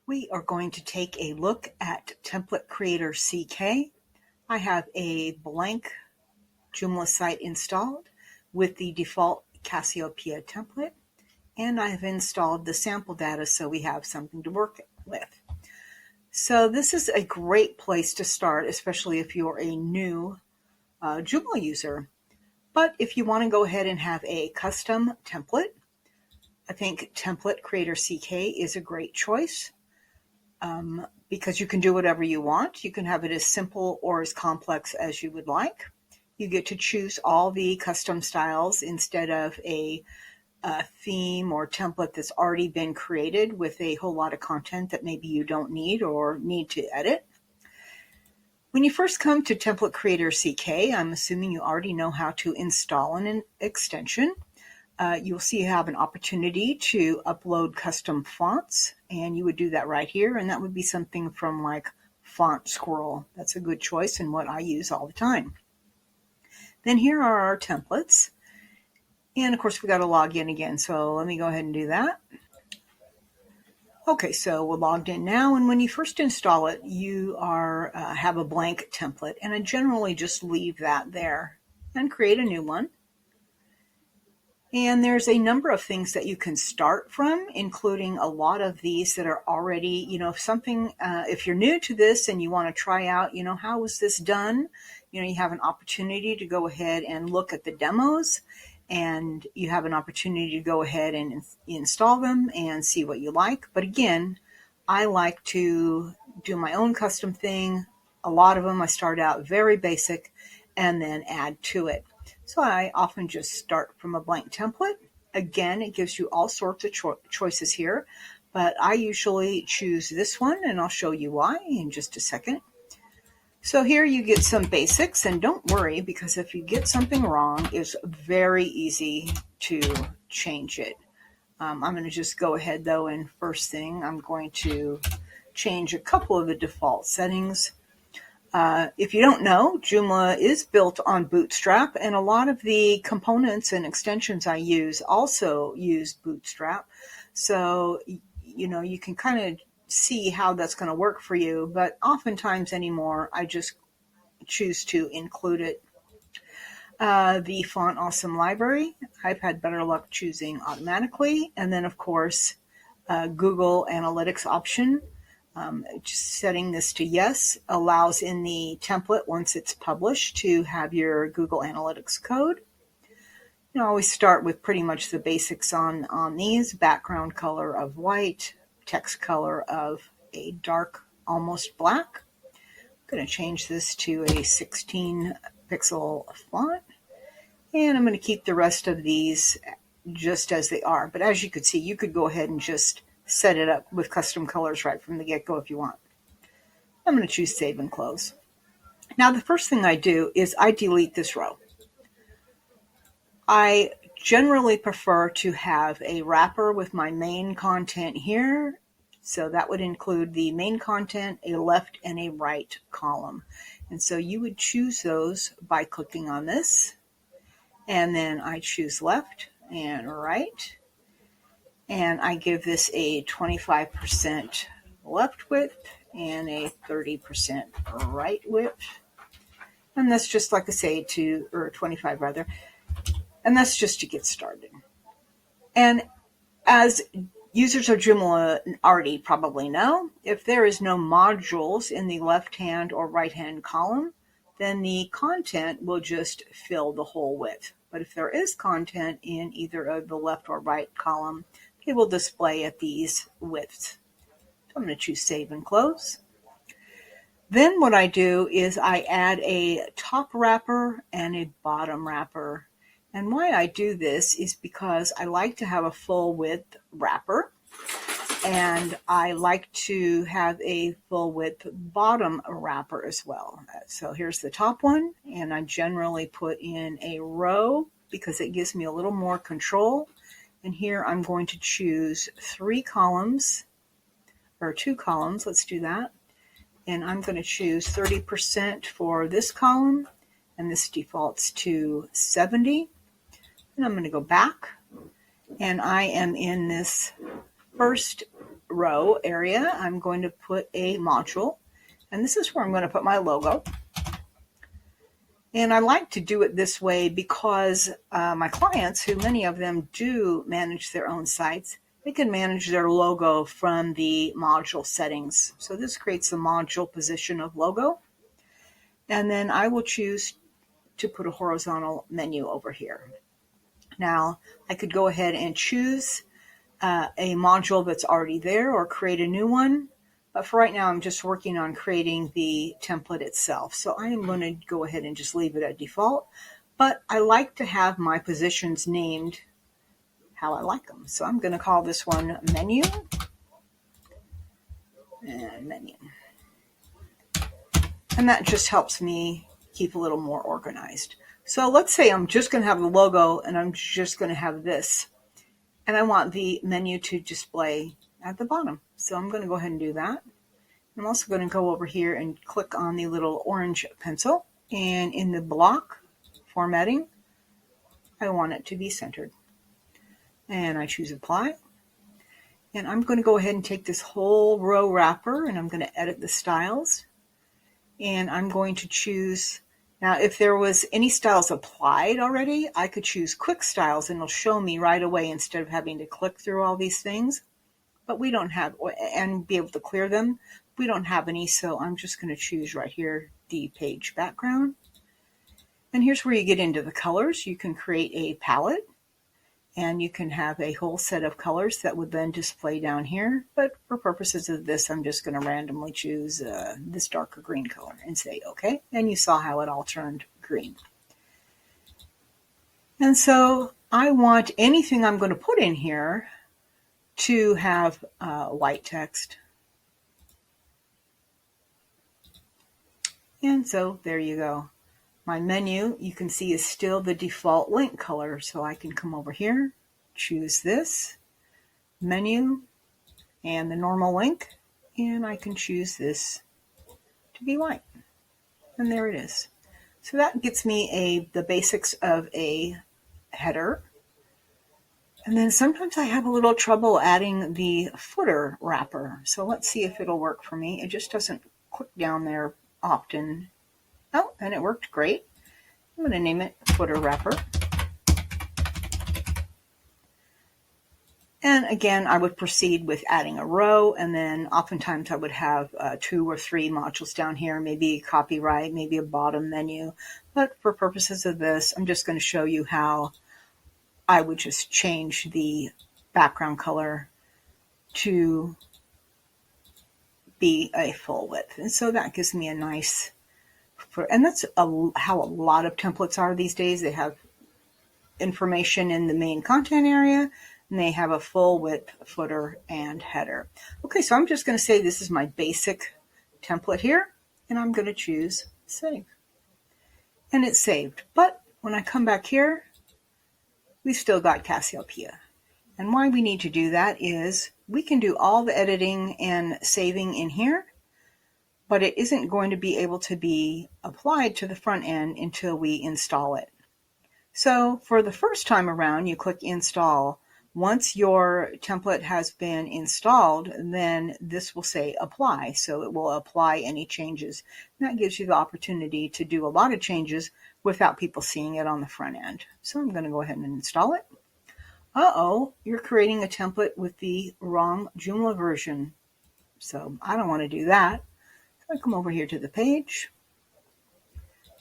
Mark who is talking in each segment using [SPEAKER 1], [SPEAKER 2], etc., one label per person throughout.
[SPEAKER 1] We are going to take a look at Template Creator CK. I have a blank Joomla site installed with the default Cassiopeia template, and I've installed the sample data so we have something to work with. So this is a great place to start, especially if you're a new Joomla user. But if you want to go ahead and have a custom template, I think Template Creator CK is a great choice. Because you can do whatever you want. You can have it as simple or as complex as you would like. You get to choose all the custom styles instead of a theme or template that's already been created with a whole lot of content that maybe you don't need or need to edit. When you first come to Template Creator CK, I'm assuming you already know how to install an extension. You'll see you have an opportunity to upload custom fonts, and you would do that right here, and that would be something from like Font Squirrel. That's a good choice and what I use all the time. Then here are our templates, and of course we got to log in again, so let me go ahead and do that. Okay, so we're logged in now, and when you first install it, you have a blank template, and I generally just leave that there and create a new one. And there's a number of things that you can start from, including a lot of these that are already, if you're new to this and you want to try out, how was this done? You have an opportunity to go ahead and look at the demos, and you have an opportunity to go ahead and install them and see what you like. But again, I like to do my own custom thing. A lot of them I start out very basic and then add to it. So I often just start from a blank template. Again, it gives you all sorts of choices here, but I usually choose this one, and I'll show you why in just a second. So here you get some basics, and don't worry, because if you get something wrong, it's very easy to change it. I'm going to just go ahead, though, and first thing, I'm going to change a couple of the default settings. If you don't know, Joomla is built on Bootstrap, and a lot of the components and extensions I use also use Bootstrap. So, you can kind of see how that's going to work for you, but oftentimes anymore, I just choose to include it. The Font Awesome library, I've had better luck choosing automatically. And then, of course, Google Analytics option. Just setting this to yes allows in the template, once it's published, to have your Google Analytics code. You always start with pretty much the basics on these. Background color of white, text color of a dark, almost black. I'm going to change this to a 16 pixel font. And I'm going to keep the rest of these just as they are. But as you could see, you could go ahead and just set it up with custom colors right from the get-go if you want. I'm going to choose Save and Close. Now, the first thing I do is I delete this row. I generally prefer to have a wrapper with my main content here. So that would include the main content, a left and a right column. And so you would choose those by clicking on this. And then I choose left and right. And I give this a 25% left width and a 30% right width. And that's just like I say or 25 rather. And that's just to get started. And as users of Joomla already probably know, if there is no modules in the left-hand or right-hand column, then the content will just fill the whole width. But if there is content in either of the left or right column, it will display at these widths. So I'm going to choose Save and Close. Then what I do is I add a top wrapper and a bottom wrapper. And why I do this is because I like to have a full width wrapper, and I like to have a full width bottom wrapper as well. So here's the top one, and I generally put in a row because it gives me a little more control. And here I'm going to choose 3 columns, or 2 columns, let's do that. And I'm going to choose 30% for this column, and this defaults to 70. And I'm going to go back, and I am in this first row area, I'm going to put a module, and this is where I'm going to put my logo. And I like to do it this way because my clients, who many of them do manage their own sites, they can manage their logo from the module settings. So this creates the module position of logo. And then I will choose to put a horizontal menu over here. Now, I could go ahead and choose a module that's already there or create a new one. But for right now, I'm just working on creating the template itself. So I am going to go ahead and just leave it at default. But I like to have my positions named how I like them. So I'm going to call this one menu and menu. And that just helps me keep a little more organized. So let's say I'm just going to have the logo and I'm just going to have this. And I want the menu to display at the bottom. So I'm going to go ahead and do that. I'm also going to go over here and click on the little orange pencil. And in the block formatting, I want it to be centered. And I choose apply. And I'm going to go ahead and take this whole row wrapper and I'm going to edit the styles. And I'm going to choose, now if there was any styles applied already, I could choose quick styles and it'll show me right away instead of having to click through all these things. But we don't have, and be able to clear them. We don't have any, so I'm just going to choose right here the page background. And here's where you get into the colors. You can create a palette and you can have a whole set of colors that would then display down here. But for purposes of this, I'm just going to randomly choose this darker green color and say OK. And you saw how it all turned green. And so I want anything I'm going to put in here to have white text. And so there you go. My menu, you can see, is still the default link color. So I can come over here, choose this, menu, and the normal link, and I can choose this to be white. And there it is. So that gets me the basics of a header. And then sometimes I have a little trouble adding the footer wrapper. So let's see if it'll work for me. It just doesn't click down there often. Oh, and it worked great. I'm going to name it footer wrapper. And again, I would proceed with adding a row, and then oftentimes I would have 2 or 3 modules down here, maybe copyright, maybe a bottom menu. But for purposes of this, I'm just going to show you how I would just change the background color to be a full width. And so that gives me a nice, and that's how a lot of templates are these days. They have information in the main content area, and they have a full width footer and header. Okay, so I'm just going to say this is my basic template here, and I'm going to choose save. And it's saved. But when I come back here, we've still got Cassiopeia. And why we need to do that is we can do all the editing and saving in here, but it isn't going to be able to be applied to the front end until we install it. So for the first time around, you click install. Once your template has been installed, then this will say apply. So it will apply any changes. And that gives you the opportunity to do a lot of changes without people seeing it on the front end. So I'm going to go ahead and install it. Uh-oh, you're creating a template with the wrong Joomla version. So I don't want to do that. So I come over here to the page,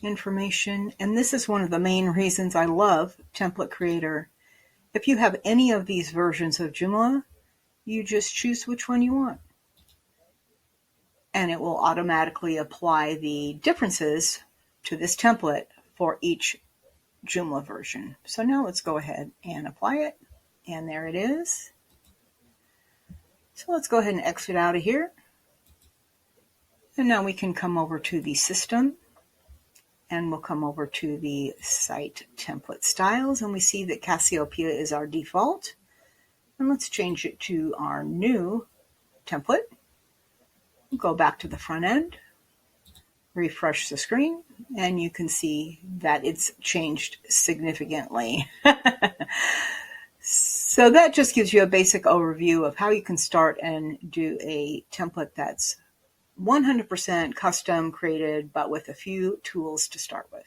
[SPEAKER 1] information, and this is one of the main reasons I love Template Creator. If you have any of these versions of Joomla, you just choose which one you want. And it will automatically apply the differences to this template for each Joomla version. So now let's go ahead and apply it. And there it is. So let's go ahead and exit out of here. And now we can come over to the system. And we'll come over to the site template styles. And we see that Cassiopeia is our default. And let's change it to our new template. Go back to the front end. Refresh the screen. And you can see that it's changed significantly. So that just gives you a basic overview of how you can start and do a template that's 100% custom created, but with a few tools to start with.